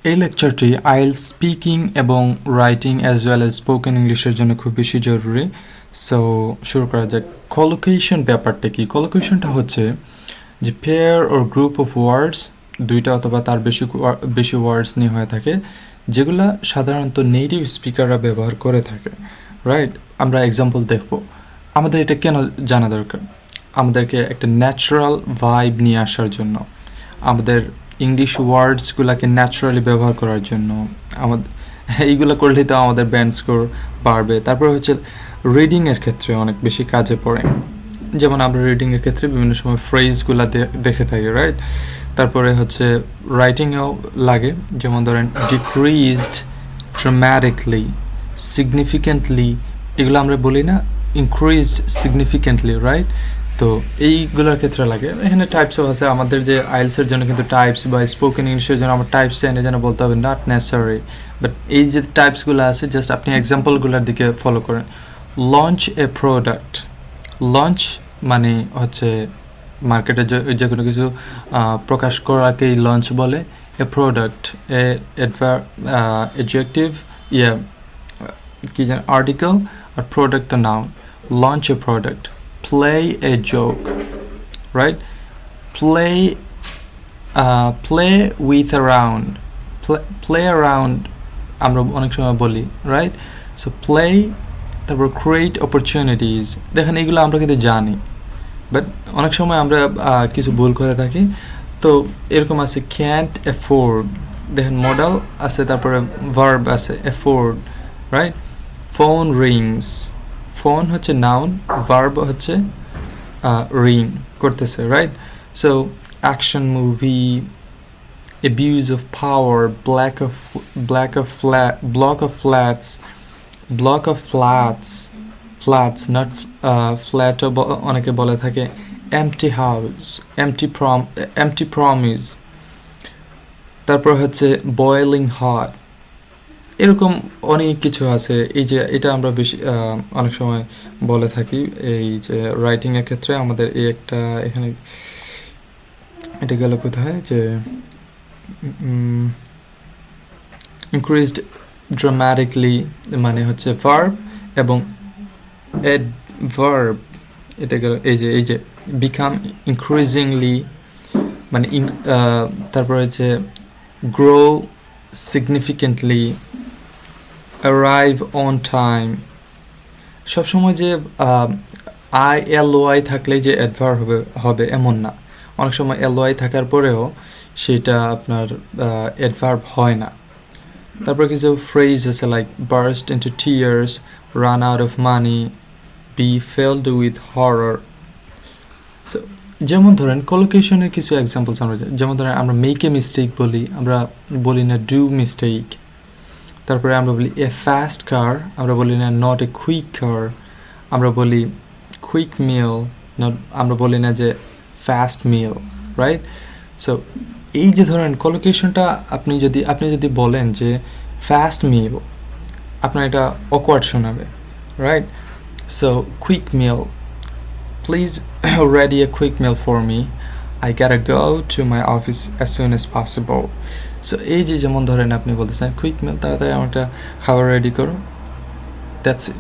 এই লেকচারটি IELTS speaking এবং writing as well as spoken ইংলিশের জন্য খুব বেশি জরুরি। সো শুরু করা যাক। কলোকেশন ব্যাপারটা কি? কলোকেশনটা হচ্ছে যে pair or group of words, দুইটা অথবা তার বেশি ওয়ার্ডস নিয়ে হয়ে থাকে, যেগুলা সাধারণত নেটিভ স্পিকাররা ব্যবহার করে থাকে, রাইট? আমরা এক্সাম্পল দেখব। আমাদের এটা কেন জানা দরকার? আমাদেরকে একটা ন্যাচারাল ভাইব নিয়ে আসার জন্য, আমাদের ইংলিশ ওয়ার্ডসগুলোকে ন্যাচারালি ব্যবহার করার জন্য, আমাদের এইগুলো করলেই তো আমাদের ব্যান্ড স্কোর বাড়বে। তারপর হচ্ছে রিডিংয়ের ক্ষেত্রে অনেক বেশি কাজে পড়ে, যেমন আমরা রিডিংয়ের ক্ষেত্রে বিভিন্ন সময় ফ্রেজগুলো দেখে থাকি, রাইট? তারপরে হচ্ছে রাইটিংয়েও লাগে, যেমন ধরেন ডিক্রিজড, ড্রামাটিকলি, সিগনিফিকেন্টলি, এগুলো আমরা বলি না, ইনক্রিজড সিগনিফিকেন্টলি, রাইট? তো এইগুলোর ক্ষেত্রে লাগে। এখানে টাইপসও আছে, আমাদের যে আইএলটিএস-এর জন্য কিন্তু টাইপস বা স্পোকেন ইংলিশের জন্য আমার টাইপস এনে যেন বলতে হবে, নট নেসেসারি, বাট এই যে টাইপসগুলো আছে জাস্ট আপনি এক্সাম্পলগুলোর দিকে ফলো করেন। লঞ্চ এ প্রোডাক্ট, লঞ্চ মানে হচ্ছে মার্কেটে যে কোনো কিছু প্রকাশ করাকেই লঞ্চ বলে। এ প্রোডাক্ট, এ অ্যাডজেক্টিভ, কি যেন আর্টিকেল, আর product the noun. Launch a product, play a joke, right? Play with around, play around আমরা অনেক সময় বলি, রাইট? সো প্লে, তারপর ক্রিয়েট অপরচুনিটিস। দেখেন এইগুলো আমরা কিন্তু জানি, বাট অনেক সময় আমরা কিছু ভুল করে থাকি। তো এরকম আছে ক্যান্ট অ্যাফোর্ড, দেখেন মডেল আছে, তারপরে ভার্ব আছে afford, right? Phone rings, phone হচ্ছে নাউন, ভার্ব হচ্ছে রিং করতেছে, right? So action movie, abuse of power, block of flats not ফ্ল্যাটও অনেকে বলে থাকে। এমটি হাউস, এমটি প্রমিস, তারপর হচ্ছে বয়েলিং হট, এরকম অনেক কিছু আছে। এই যে এটা আমরা বেশি অনেক সময় বলে থাকি এই যে রাইটিংয়ের ক্ষেত্রে। আমাদের এই একটা এখানে এটা গেল কোথায়, যে ইনক্রিজড ড্রামাটিকলি মানে হচ্ছে ভার্ব, এবং অ্যাডভার্ব এটা গেল এই যে বিকাম ইনক্রিজিংলি মানে তারপরে হচ্ছে grow significantly, arrive on time। সবসময় যে ILOI থাকলে যে অ্যাডভার্ব হবে এমন না, অনেক সময় LOI থাকার পরেও সেটা আপনার অ্যাডভার্ব হয় না। তারপর কিছু ফ্রেজ আছে like burst into tears, run out of money, be filled with horror. So যেমন ধরেন কলোকেশনের কিছু এক্সাম্পলস আমরা, যেমন ধরেন আমরা মেক এ মিস্টেক বলি, আমরা বলি না ডু মিস্টেক। তারপরে আমরা বলি এ ফাস্ট কার, আমরা বলি না নট এ কুইক কার। আমরা বলি কুইক মিল, নট, আমরা বলি না যে ফাস্ট মিল, রাইট? সো এই যে ধরেন কলোকেশনটা আপনি যদি বলেন যে ফাস্ট মিল, আপনার এটা অকওয়ার্ড শোনাবে, right? So quick meal, please ready a quick meal for me, I gotta go to my office as soon as possible. So এই যে যেমন ধরেন আপনি বলতেছেন কুইক মিল, তাড়াতাড়ি আমার একটা খাবার রেডি করো, দ্যাটস ইট।